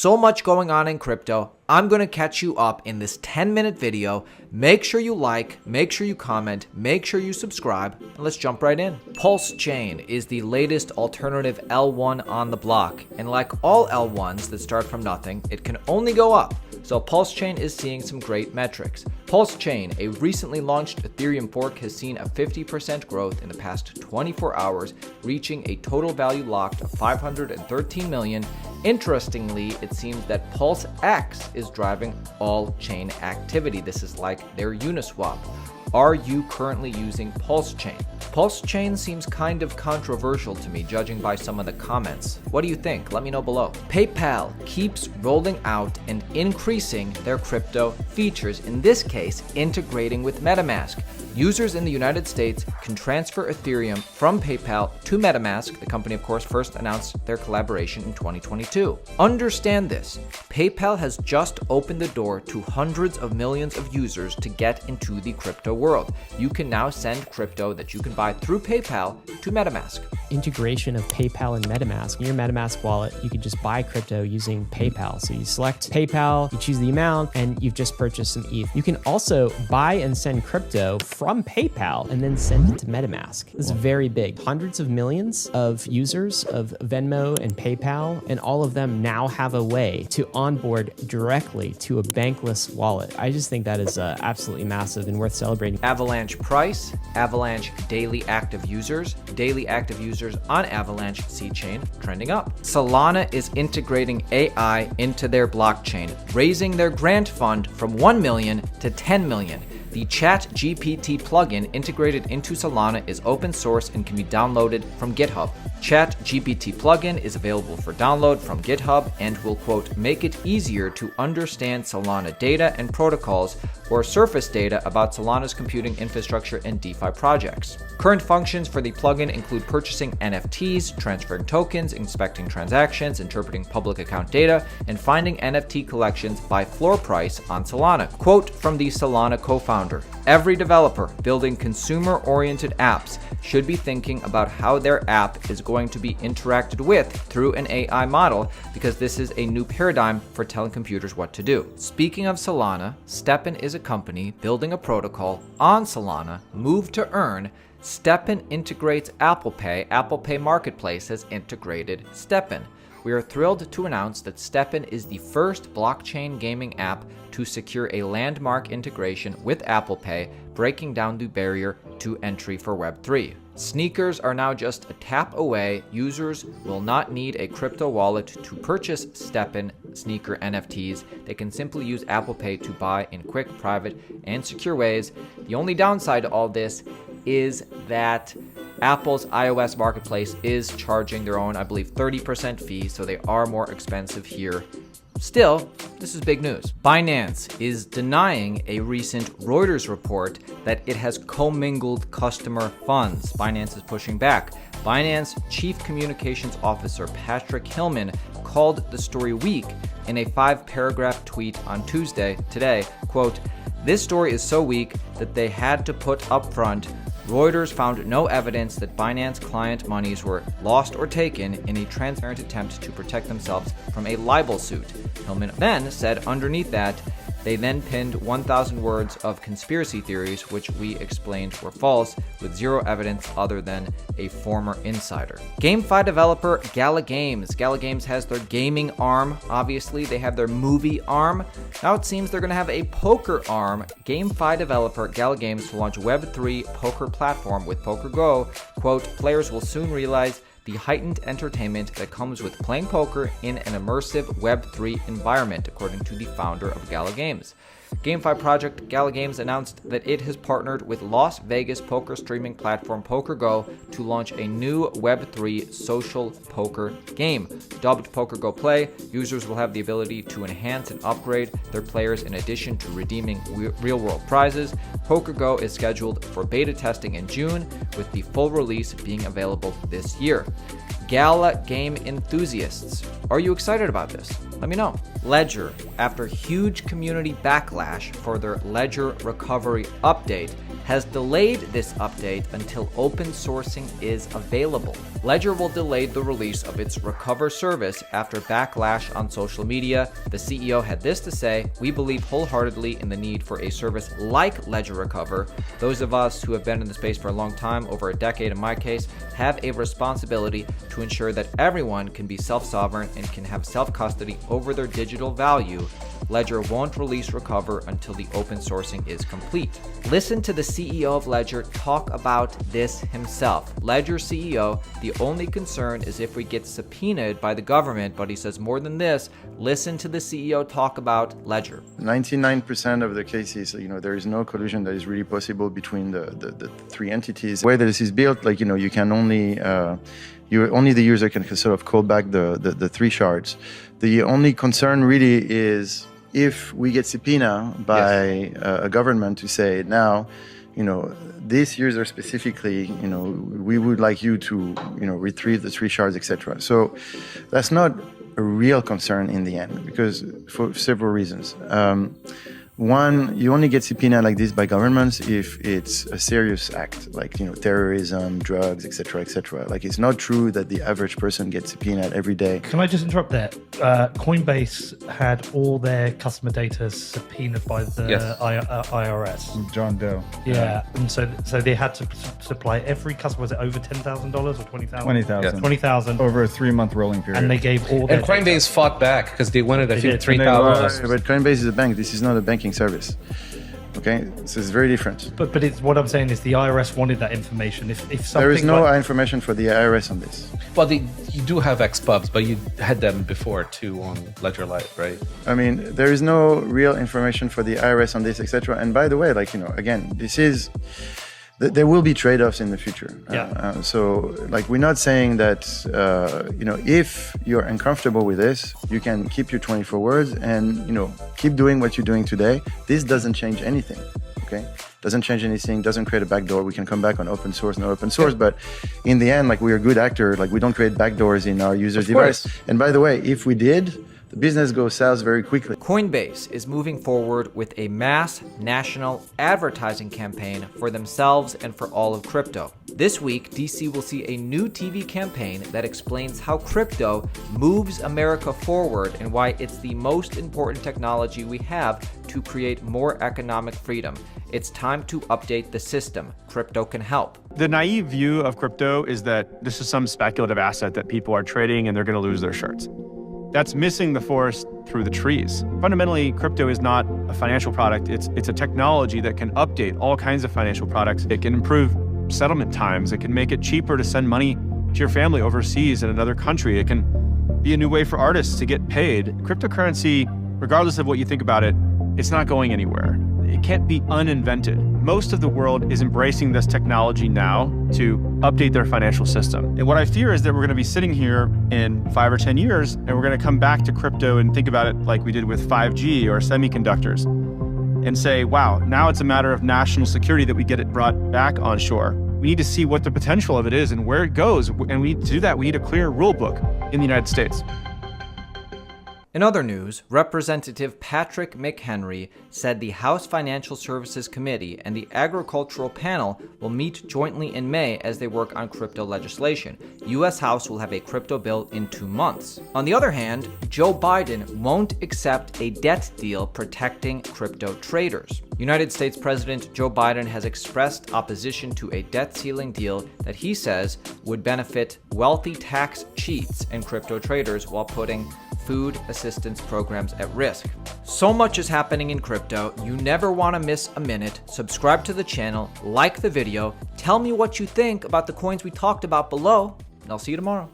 so much going on in crypto. I'm going to catch you up in this 10-minute video. Make sure you like, make sure you comment, make sure you subscribe, and let's jump right in. Pulse Chain is the latest alternative L1 on the block, and like all L1s that start from nothing, it can only go up. So Pulse Chain is seeing some great metrics. Pulse Chain, a recently launched Ethereum fork, has seen a 50% growth in the past 24 hours, reaching a total value locked of $513 million. Interestingly, it seems that Pulse X is driving all chain activity. This is like their Uniswap. Are you currently using Pulse Chain? Pulse Chain seems kind of controversial to me, judging by some of the comments. What do you think? Let me know below. PayPal keeps rolling out and increasing their crypto features, in this case, integrating with MetaMask. Users in the United States can transfer Ethereum from PayPal to MetaMask. The company, of course, first announced their collaboration in 2022. Understand this. PayPal has just opened the door to hundreds of millions of users to get into the crypto world. You can now send crypto that you can buy through PayPal to MetaMask. Integration of PayPal and MetaMask. In your MetaMask wallet, you can just buy crypto using PayPal. So you select PayPal, you choose the amount, and you've just purchased some ETH. You can also buy and send crypto from PayPal and then send it to MetaMask. This is very big. Hundreds of millions of users of Venmo and PayPal, and all of them now have a way to onboard directly to a bankless wallet. I just think that is absolutely massive and worth celebrating. Avalanche price, Avalanche daily active users on Avalanche C-Chain trending up. Solana is integrating AI into their blockchain, raising their grant fund from 1 million to 10 million. The ChatGPT plugin integrated into Solana is open source and can be downloaded from GitHub. ChatGPT plugin is available for download from GitHub and will, quote, make it easier to understand Solana data and protocols or surface data about Solana's computing infrastructure and DeFi projects. Current functions for the plugin include purchasing NFTs, transferring tokens, inspecting transactions, interpreting public account data, and finding NFT collections by floor price on Solana. Quote from the Solana co-founder: every developer building consumer-oriented apps should be thinking about how their app is going to be interacted with through an AI model, because this is a new paradigm for telling computers what to do. Speaking of Solana, STEPN is a company building a protocol on Solana. Move to earn. STEPN integrates Apple Pay. Apple Pay Marketplace has integrated STEPN. We are thrilled to announce that STEPN is the first blockchain gaming app to secure a landmark integration with Apple Pay, breaking down the barrier to entry for Web3. Sneakers are now just a tap away. Users will not need a crypto wallet to purchase STEPN sneaker NFTs. They can simply use Apple Pay to buy in quick, private, and secure ways. The only downside to all this is that Apple's iOS marketplace is charging their own, I believe, 30% fee, so they are more expensive here. Still, this is big news. Binance is denying a recent Reuters report that it has commingled customer funds. Binance is pushing back. Binance Chief Communications Officer Patrick Hillman called the story weak in a 5-paragraph tweet on Tuesday, today, quote, this story is so weak that they had to put up front. Reuters found no evidence that Binance client monies were lost or taken in a transparent attempt to protect themselves from a libel suit. Hillman then said underneath that, they then pinned 1,000 words of conspiracy theories, which we explained were false, with zero evidence other than a former insider. GameFi developer Gala Games. Gala Games has their gaming arm. Obviously, they have their movie arm. Now it seems they're going to have a poker arm. GameFi developer Gala Games to launch Web3 poker platform with PokerGo. Quote, players will soon realize the heightened entertainment that comes with playing poker in an immersive Web3 environment, according to the founder of Gala Games. GameFi project Gala Games announced that it has partnered with Las Vegas poker streaming platform PokerGo to launch a new Web3 social poker game. Dubbed PokerGo Play, users will have the ability to enhance and upgrade their players in addition to redeeming real-world prizes. PokerGo is scheduled for beta testing in June, with the full release being available this year. Gala game enthusiasts, are you excited about this? Let me know. Ledger, after huge community backlash for their Ledger recovery update, has delayed this update until open sourcing is available. Ledger will delay the release of its Recover service after backlash on social media. The CEO had this to say: "We believe wholeheartedly in the need for a service like Ledger Recover. Those of us who have been in the space for a long time, over a decade in my case, have a responsibility to ensure that everyone can be self-sovereign and can have self-custody over their digital value. Ledger won't release Recover until the open sourcing is complete." Listen to the CEO of Ledger talk about this himself. Ledger CEO, the only concern is if we get subpoenaed by the government, but he says more than this. Listen to the CEO talk about Ledger. 99% of the cases, there is no collusion that is really possible between the three entities. The way that this is built, you can only only the user can sort of call back the three shards. The only concern really is if we get subpoenaed by a government to say, now, this user specifically, we would like you to, retrieve the three shards, etc. So that's not a real concern in the end, because for several reasons. One, you only get subpoenaed like this by governments if it's a serious act, like terrorism, drugs, etc., etc. Like, it's not true that the average person gets subpoenaed every day. Can I just interrupt there? Coinbase had all their customer data subpoenaed by the IRS. John Doe. Yeah, and so they had to supply every customer. Was it over $10,000 or $20,000? 20,000. 20,000 over a 3-month rolling period. And they gave all their And Coinbase data. fought back because they wanted, I think, did. $3,000. But Coinbase is a bank. This is not a banking service. Okay, so it's very different. But it's what I'm saying is the IRS wanted that information. If something There is no like, information for the IRS on this. Well, you do have XPubs, but you had them before too on Ledger Light, right? I mean, there is no real information for the IRS on this, etc. And by the way, again, this is, there will be trade-offs in the future. So we're not saying that, if you're uncomfortable with this, you can keep your 24 words and, keep doing what you're doing today. This doesn't change anything, okay? Doesn't change anything, doesn't create a backdoor. We can come back on open source, no open source, but in the end, we are good actors. We don't create backdoors in our user's device. And by the way, if we did, the business goes south very quickly. Coinbase is moving forward with a mass national advertising campaign for themselves and for all of crypto. This week, DC will see a new TV campaign that explains how crypto moves America forward and why it's the most important technology we have to create more economic freedom. It's time to update the system. Crypto can help. The naive view of crypto is that this is some speculative asset that people are trading and they're going to lose their shirts. That's missing the forest through the trees. Fundamentally, crypto is not a financial product. It's a technology that can update all kinds of financial products. It can improve settlement times. It can make it cheaper to send money to your family overseas in another country. It can be a new way for artists to get paid. Cryptocurrency, regardless of what you think about it, it's not going anywhere. It can't be uninvented. Most of the world is embracing this technology now to update their financial system. And what I fear is that we're going to be sitting here in 5 or 10 years, and we're going to come back to crypto and think about it like we did with 5G or semiconductors and say, wow, now it's a matter of national security that we get it brought back onshore. We need to see what the potential of it is and where it goes. And to do that, we need a clear rule book in the United States. In other news, Representative Patrick McHenry said the House Financial Services Committee and the Agricultural Panel will meet jointly in May as they work on crypto legislation. U.S. House will have a crypto bill in 2 months. On the other hand, Joe Biden won't accept a debt deal protecting crypto traders. United States President Joe Biden has expressed opposition to a debt ceiling deal that he says would benefit wealthy tax cheats and crypto traders while putting food assistance programs at risk. So much is happening in crypto, you never want to miss a minute. Subscribe to the channel, like the video, tell me what you think about the coins we talked about below, and I'll see you tomorrow.